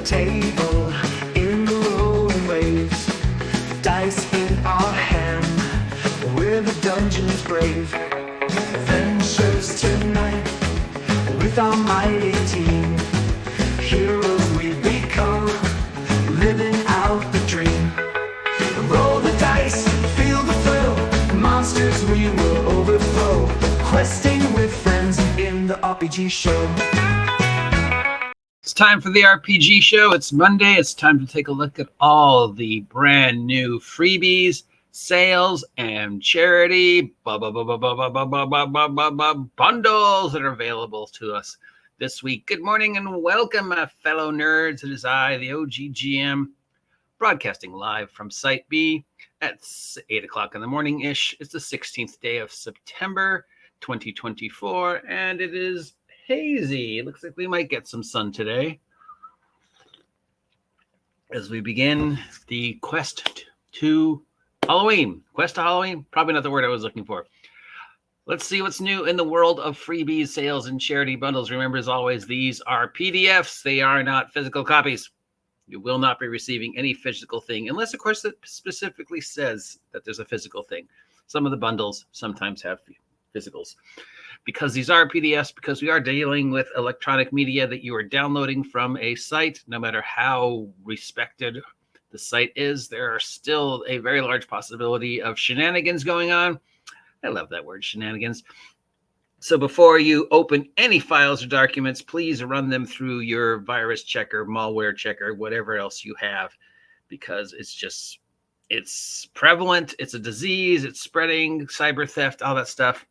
table in the rolling waves. Dice in our hand, we're the dungeon's brave. Adventures tonight with our mighty team. Heroes we've become, living out the dream. Roll the dice, feel the thrill. Monsters we will overthrow. Questing with friends in the RPG show. It's time for the RPG show. It's Monday. It's time to take a look at all the brand new freebies, sales, and charity bundles that are available to us this week. Good morning and welcome, my fellow nerds. It is I, the OGGM, broadcasting live from Site B at 8 o'clock in the morning-ish. It's the 16th day of September, 2024, and it is hazy. It looks like we might get some sun today as we begin the quest to Halloween. Quest to Halloween? Probably not the word I was looking for. Let's see what's new in the world of freebies, sales, and charity bundles. Remember, as always, these are PDFs. They are not physical copies. You will not be receiving any physical thing, unless, of course, it specifically says that there's a physical thing. Some of the bundles sometimes have physicals. Because these are PDFs, because we are dealing with electronic media that you are downloading from a site, no matter how respected the site is, there are still a very large possibility of shenanigans going on. I love that word, shenanigans. So before you open any files or documents, please run them through your virus checker, malware checker, whatever else you have, because it's prevalent, it's a disease, it's spreading, cyber theft, all that stuff.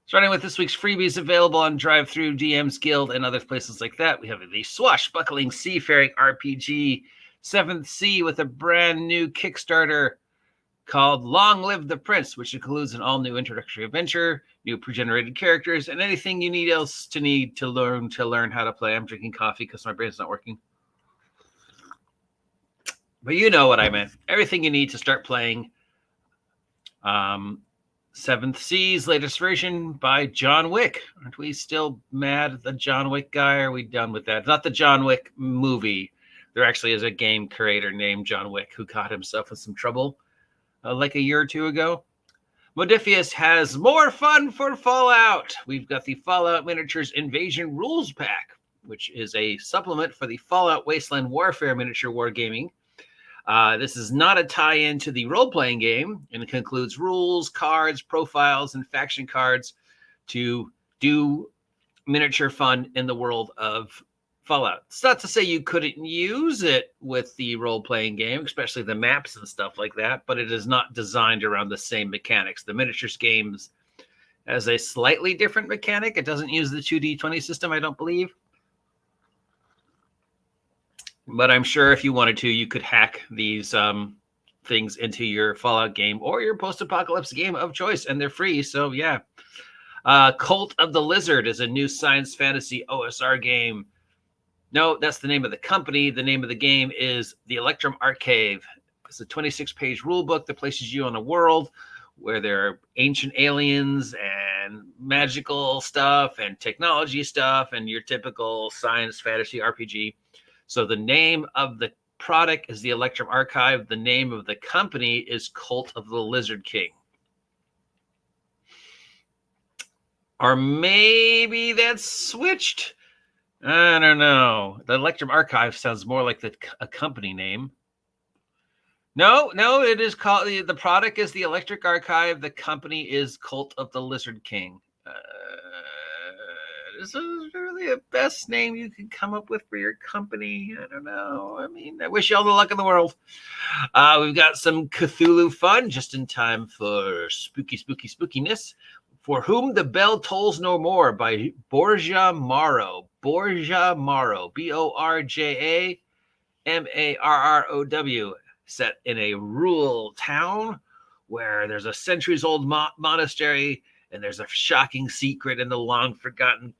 Starting with this week's freebies available on Drive-Thru, DM's Guild, and other places like that, we have the swashbuckling seafaring RPG 7th Sea with a brand new Kickstarter called Long Live the Prince, which includes an all-new introductory adventure, new pre-generated characters, and anything you need to learn how to play. I'm drinking coffee because my brain's not working. But you know what I meant. Everything you need to start playing. 7th Sea's latest version by John Wick. Aren't we still mad at the John Wick guy? Or are we done with that? Not the John Wick movie. There actually is a game creator named John Wick who got himself in some trouble like a year or two ago. Modifius has more fun for Fallout. We've got the Fallout Miniatures Invasion Rules Pack, which is a supplement for the Fallout Wasteland Warfare miniature wargaming. This is not a tie-in to the role-playing game, and it includes rules, cards, profiles, and faction cards to do miniature fun in the world of Fallout. It's not to say you couldn't use it with the role-playing game, especially the maps and stuff like that, but it is not designed around the same mechanics. The miniatures games has a slightly different mechanic. It doesn't use the 2D20 system, I don't believe. But I'm sure if you wanted to, you could hack these things into your Fallout game or your post-apocalypse game of choice, and they're free. So, yeah. Cult of the Lizard is a new science fantasy OSR game. No, that's the name of the company. The name of the game is the Electrum Archive. It's a 26-page rule book that places you on a world where there are ancient aliens and magical stuff and technology stuff and your typical science fantasy RPG. So the name of the product is the Electrum Archive. The name of the company is Cult of the Lizard King. Or maybe that's switched. I don't know. The Electrum Archive sounds more like a company name. No, it is called, the product is the Electric Archive. The company is Cult of the Lizard King. This is really the best name you can come up with for your company. I don't know. I mean, I wish you all the luck in the world. We've got some Cthulhu fun just in time for spookiness. For Whom the Bell Tolls No More by Borja Marrow. Borja Marrow. BORJAMARROW. Set in a rural town where there's a centuries-old monastery, and there's a shocking secret in the long-forgotten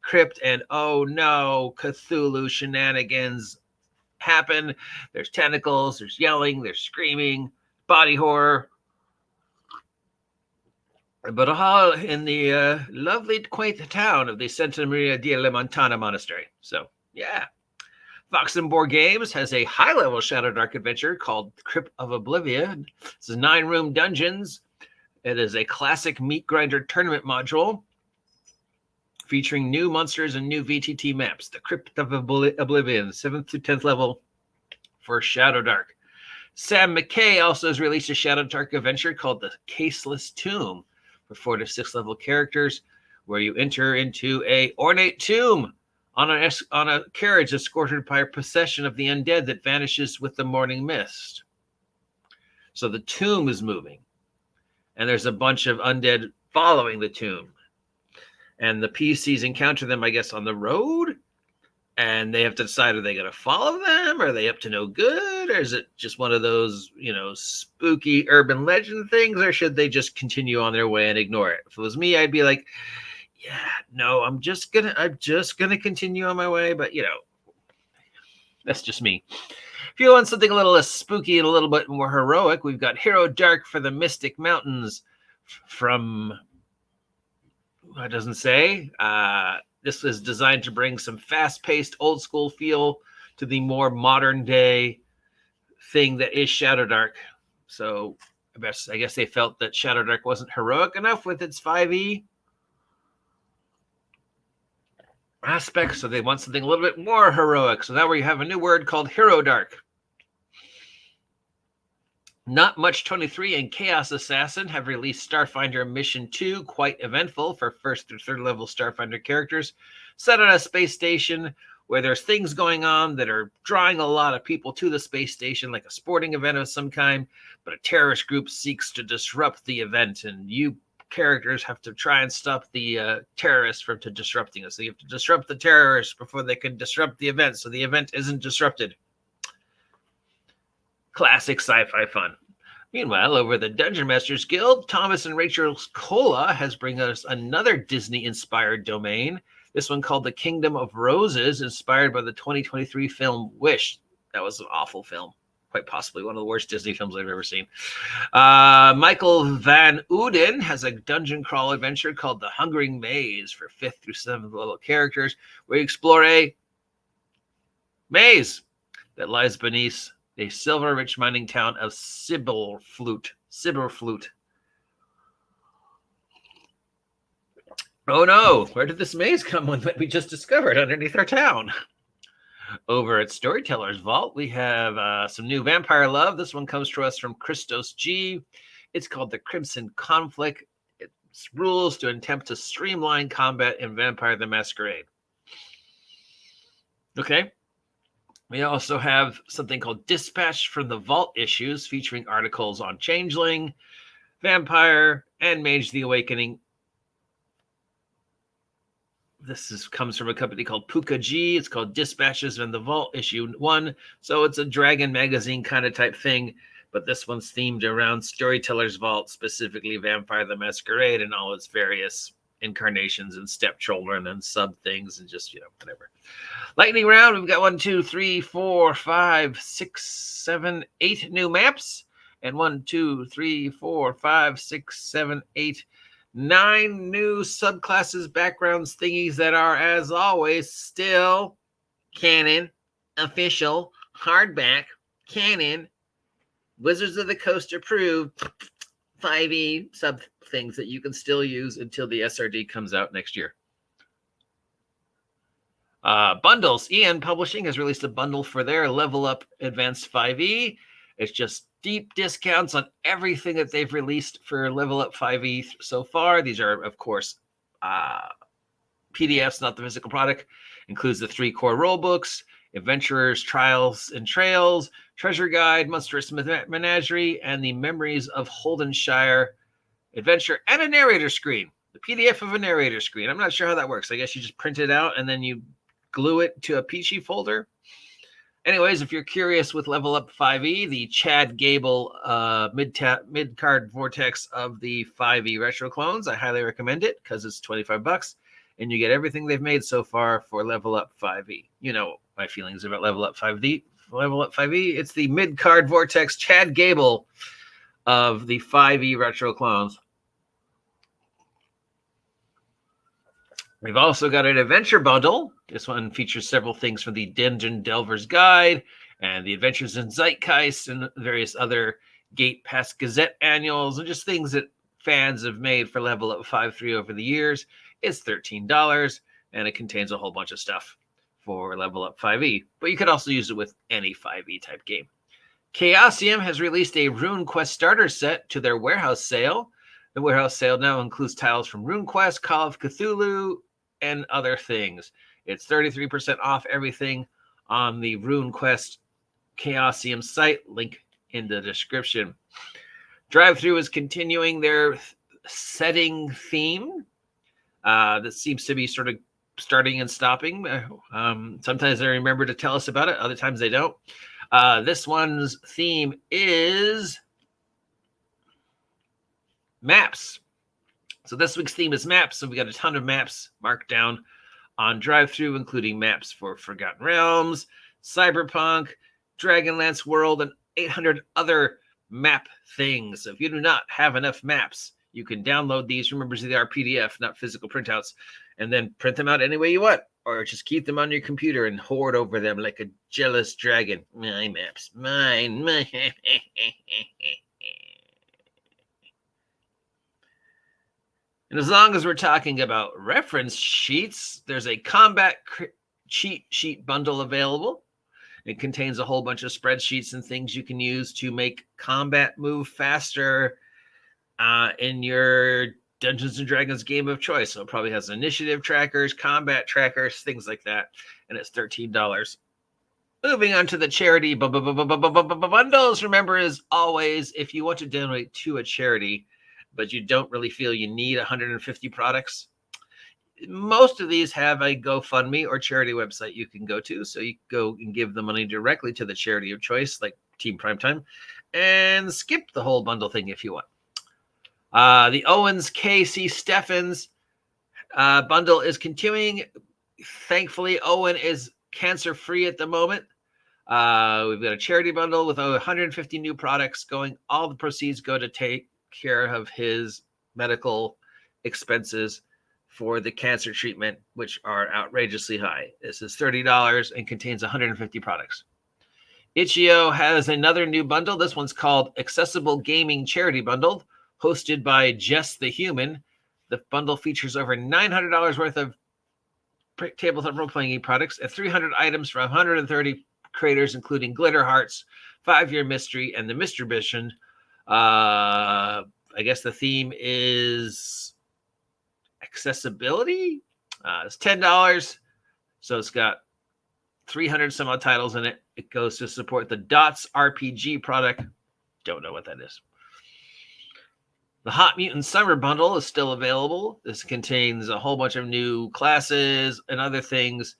crypt, and oh no, Cthulhu shenanigans happen. There's tentacles, there's yelling, there's screaming, body horror. but all in the lovely, quaint town of the Santa Maria di la Montana Monastery. So, yeah. Fox and Board Games has a high-level Shadow Dark adventure called Crypt of Oblivion. This is 9-room dungeons. It is a classic meat grinder tournament module featuring new monsters and new VTT maps. The Crypt of Oblivion, 7th to 10th level for Shadow Dark. Sam McKay also has released a Shadow Dark adventure called The Caseless Tomb for 4 to 6 level characters, where you enter into a ornate tomb on a carriage escorted by a procession of the undead that vanishes with the morning mist. So the tomb is moving, and there's a bunch of undead following the tomb. And the PCs encounter them, I guess, on the road, and they have to decide, are they going to follow them? Are they up to no good? Or is it just one of those, spooky urban legend things? Or should they just continue on their way and ignore it? If it was me, I'd be like, yeah, no, I'm just gonna continue on my way. But that's just me. If you want something a little less spooky and a little bit more heroic, we've got Hero Dark for the Mystic Mountains from, it doesn't say. This is designed to bring some fast-paced, old-school feel to the more modern-day thing that is Shadow Dark. So I guess they felt that Shadow Dark wasn't heroic enough with its 5e aspect, so they want something a little bit more heroic. So now we have a new word called Hero Dark. Not Much 23 and Chaos Assassin have released Starfinder Mission 2, quite eventful for 1st through 3rd level Starfinder characters, set on a space station where there's things going on that are drawing a lot of people to the space station, like a sporting event of some kind, but a terrorist group seeks to disrupt the event, and you characters have to try and stop the terrorists from disrupting us. So you have to disrupt the terrorists before they can disrupt the event, so the event isn't disrupted. Classic sci-fi fun. Meanwhile, over the Dungeon Masters Guild, Thomas and Rachel Cola has bring us another Disney-inspired domain. This one called The Kingdom of Roses, inspired by the 2023 film Wish. That was an awful film. Quite possibly one of the worst Disney films I've ever seen. Michael Van Uden has a dungeon crawl adventure called The Hungering Maze for 5th through 7th level characters, where you explore a maze that lies beneath the silver-rich mining town of Siberflute. Oh no, where did this maze come when that we just discovered underneath our town? Over at Storyteller's Vault, we have some new Vampire Love. This one comes to us from Christos G. It's called The Crimson Conflict. It's rules to attempt to streamline combat in Vampire the Masquerade. Okay. We also have something called Dispatch from the Vault Issues, featuring articles on Changeling, Vampire, and Mage the Awakening. This comes from a company called Puka G. It's called Dispatches from the Vault, issue 1. So it's a Dragon magazine kind of type thing, but this one's themed around Storyteller's Vault, specifically Vampire the Masquerade and all its various incarnations and stepchildren and sub things and just, whatever. Lightning round, we've got 1, 2, 3, 4, 5, 6, 7, 8 new maps. And 1, 2, 3, 4, 5, 6, 7, 8, 9 new subclasses, backgrounds, thingies that are, as always, still canon, official, hardback, canon, Wizards of the Coast approved 5e sub things that you can still use until the SRD comes out next year. Bundles. EN Publishing has released a bundle for their Level Up Advanced 5e. It's just deep discounts on everything that they've released for Level Up 5e so far. These are, of course, PDFs, not the physical product. Includes the 3 core rule books, Adventurers, Trials and Trails, Treasure Guide, Monstrous Menagerie, and the Memories of Holdenshire Adventure, and a narrator screen. The PDF of a narrator screen. I'm not sure how that works. I guess you just print it out and then you glue it to a peachy folder. Anyways, if you're curious with Level Up 5e, the Chad Gable mid-card vortex of the 5e retro clones, I highly recommend it because it's $25 and you get everything they've made so far for Level Up 5e. You know my feelings about Level Up 5e. It's the mid-card vortex Chad Gable of the 5e retro clones. We've also got an adventure bundle. This one features several things from the Dungeon Delver's Guide and the Adventures in Zeitgeist and various other Gate Pass Gazette annuals and just things that fans have made for Level Up 5.3 over the years. It's $13 and it contains a whole bunch of stuff for Level Up 5e, but you could also use it with any 5e type game. Chaosium has released a RuneQuest starter set to their warehouse sale. The warehouse sale now includes titles from RuneQuest, Call of Cthulhu, and other things. It's 33% off everything on the RuneQuest Chaosium site. Link in the description. Drive-Thru is continuing their setting theme. That seems to be sort of starting and stopping. Sometimes they remember to tell us about it. Other times they don't. This one's theme is maps. So this week's theme is maps. So we got a ton of maps marked down on Drive-Thru, including maps for Forgotten Realms, Cyberpunk, Dragonlance World, and 800 other map things. So if you do not have enough maps, you can download these. Remember, they are PDF, not physical printouts, and then print them out any way you want, or just keep them on your computer and hoard over them like a jealous dragon. My maps, mine. And as long as we're talking about reference sheets, there's a combat cheat sheet bundle available. It contains a whole bunch of spreadsheets and things you can use to make combat move faster in your Dungeons and Dragons game of choice. So it probably has initiative trackers, combat trackers, things like that. And it's $13. Moving on to the charity bundles. Remember, as always, if you want to donate to a charity, but you don't really feel you need 150 products, most of these have a GoFundMe or charity website you can go to. So you go and give the money directly to the charity of choice, like Team Primetime, and skip the whole bundle thing if you want. The Owens K.C. Steffens bundle is continuing. Thankfully, Owen is cancer-free at the moment. We've got a charity bundle with 150 new products going. All the proceeds go to take care of his medical expenses for the cancer treatment, which are outrageously high. This is $30 and contains 150 products. Itch.io has another new bundle. This one's called Accessible Gaming Charity Bundle, hosted by Jess the Human. The bundle features over $900 worth of tabletop role-playing products and 300 items from 130 creators, including Glitter Hearts, 5-Year Mystery, and the Mr. Mission. I guess the theme is accessibility. It's $10, so it's got 300 some odd titles in it. It goes to support the Dots RPG product. Don't know what that is. The Hot Mutant Summer Bundle is still available. This contains a whole bunch of new classes and other things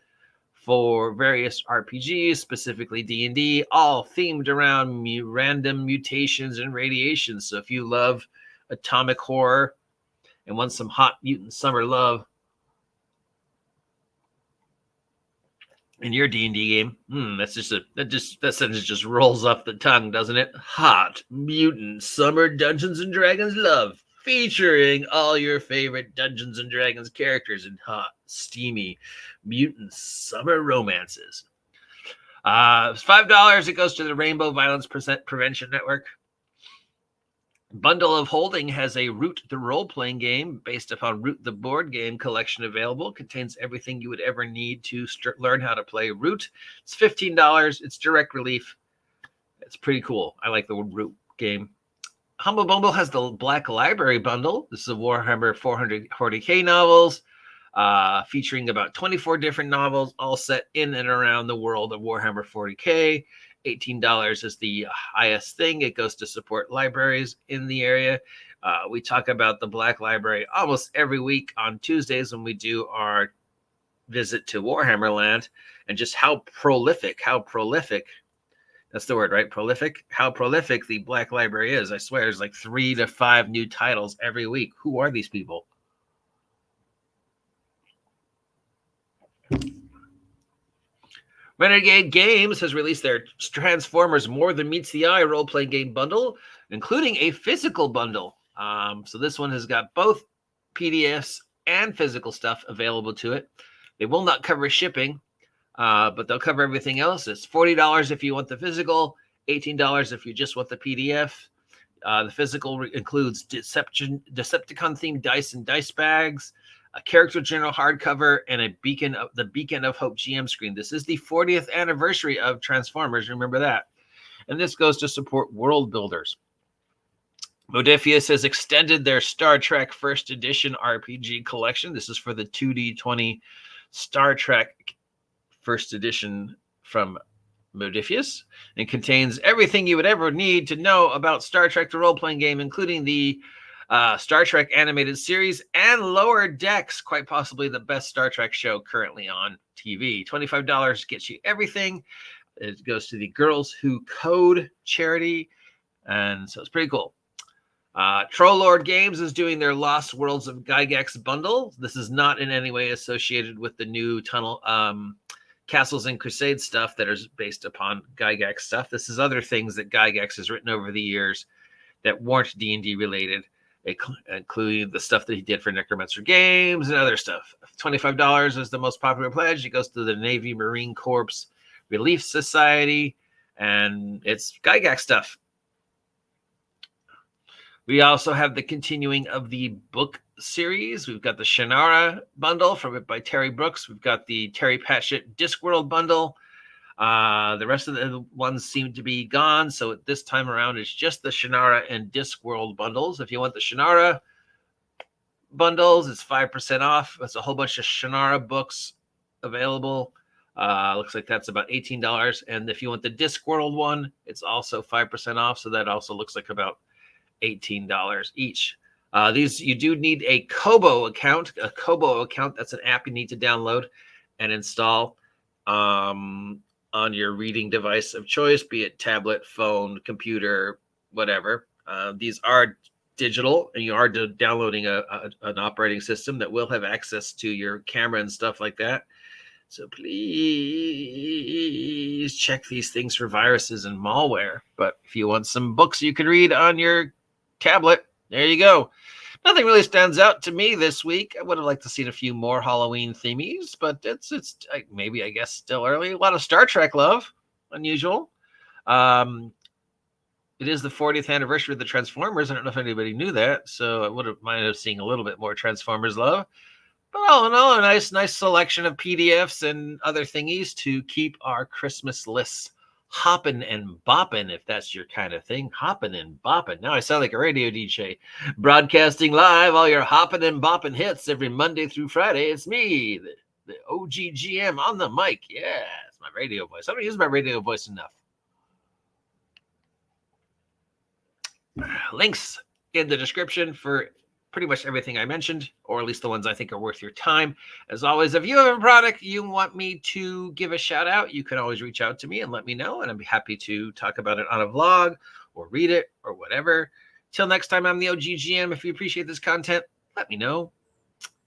for various RPGs, specifically D&D, all themed around random mutations and radiations. So if you love atomic horror and want some Hot Mutant Summer love in your D&D game, that sentence just rolls off the tongue, doesn't it? Hot Mutant Summer Dungeons and Dragons love, featuring all your favorite Dungeons and Dragons characters in hot, steamy mutant summer romances. It's $5. It goes to the Rainbow Violence Prevention Network. Bundle of Holding has a Root the Role-Playing game based upon Root the Board Game collection available. Contains everything you would ever need to learn how to play Root. It's $15. It's direct relief. It's pretty cool. I like the Root game. Humble Bumble has the Black Library Bundle. This is a Warhammer 440k novels, featuring about 24 different novels, all set in and around the world of Warhammer 40k. $18 is the highest thing. It goes to support libraries in the area. We talk about the Black Library almost every week on Tuesdays when we do our visit to Warhammer Land, and just how prolific, that's the word, right? Prolific, how prolific the Black Library is. I swear there's like 3 to 5 new titles every week. Who are these people? Renegade Games has released their Transformers More Than Meets the Eye role-playing game bundle, including a physical bundle. So this one has got both PDFs and physical stuff available to it. They will not cover shipping, but they'll cover everything else. It's $40 if you want the physical, $18 if you just want the PDF. The physical includes Decepticon-themed dice and dice bags, a character journal hardcover, and the Beacon of Hope GM screen. This is the 40th anniversary of Transformers. Remember that. And this goes to support world builders. Modiphius has extended their Star Trek First Edition RPG collection. This is for the 2D20 Star Trek First Edition from Modiphius, and contains everything you would ever need to know about Star Trek the role-playing game, including the Star Trek animated series and Lower Decks, quite possibly the best Star Trek show currently on TV. $25 gets you everything. It goes to the Girls Who Code charity, and so it's pretty cool. Troll Lord Games is doing their Lost Worlds of Gygax bundle. This is not in any way associated with the new Tunnel Castles and Crusade stuff that is based upon Gygax stuff. This is other things that Gygax has written over the years that weren't D&D related, including the stuff that he did for Necromancer Games and other stuff. $25 is the most popular pledge. It goes to the Navy Marine Corps Relief Society, and it's Gygax stuff. We also have the continuing of the book series. We've got the Shannara bundle by Terry Brooks. We've got the Terry Pratchett Discworld bundle. The rest of the ones seem to be gone. So this time around, it's just the Shannara and Discworld bundles. If you want the Shannara bundles, it's 5% off. That's a whole bunch of Shannara books available. Looks like that's about $18. And if you want the Discworld one, it's also 5% off. So that also looks like about $18 each. These, you do need a Kobo account. A Kobo account, that's an app you need to download and install on your reading device of choice, be it tablet, phone, computer, whatever. These are digital, and you are downloading an operating system that will have access to your camera and stuff like that. So please check these things for viruses and malware. But if you want some books you can read on your tablet, there you go. Nothing really stands out to me this week. I would have liked to see a few more Halloween themies, but it's maybe, I guess, still early. A lot of Star Trek love, unusual. It is the 40th anniversary of the Transformers. I don't know if anybody knew that, so I would have minded seeing a little bit more Transformers love. But all in all, a nice selection of PDFs and other thingies to keep our Christmas lists hopping and bopping, if that's your kind of thing. Hopping and bopping. Now I sound like a radio DJ. Broadcasting live all your hopping and bopping hits every Monday through Friday. It's me, the OGGM on the mic. Yeah, it's my radio voice. I don't use my radio voice enough. Links in the description for pretty much everything I mentioned, or at least the ones I think are worth your time. As always, if you have a product you want me to give a shout out, you can always reach out to me and let me know, and I'd be happy to talk about it on a vlog or read it or whatever. Till next time, I'm the OGGM. If you appreciate this content, let me know.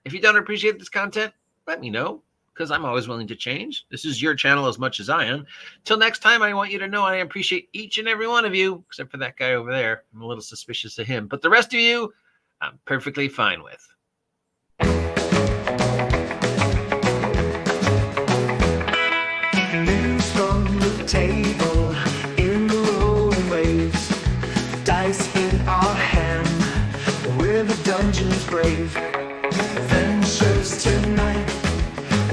If you don't appreciate this content, let me know, because I'm always willing to change. This is your channel as much as I am. Till next time, I want you to know I appreciate each and every one of you, except for that guy over there. I'm a little suspicious of him. But the rest of you, I'm perfectly fine with. News from the table in the rolling waves, dice in our hand, we're the dungeon's brave. Adventures tonight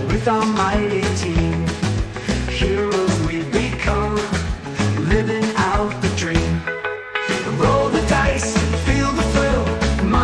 with our mighty team.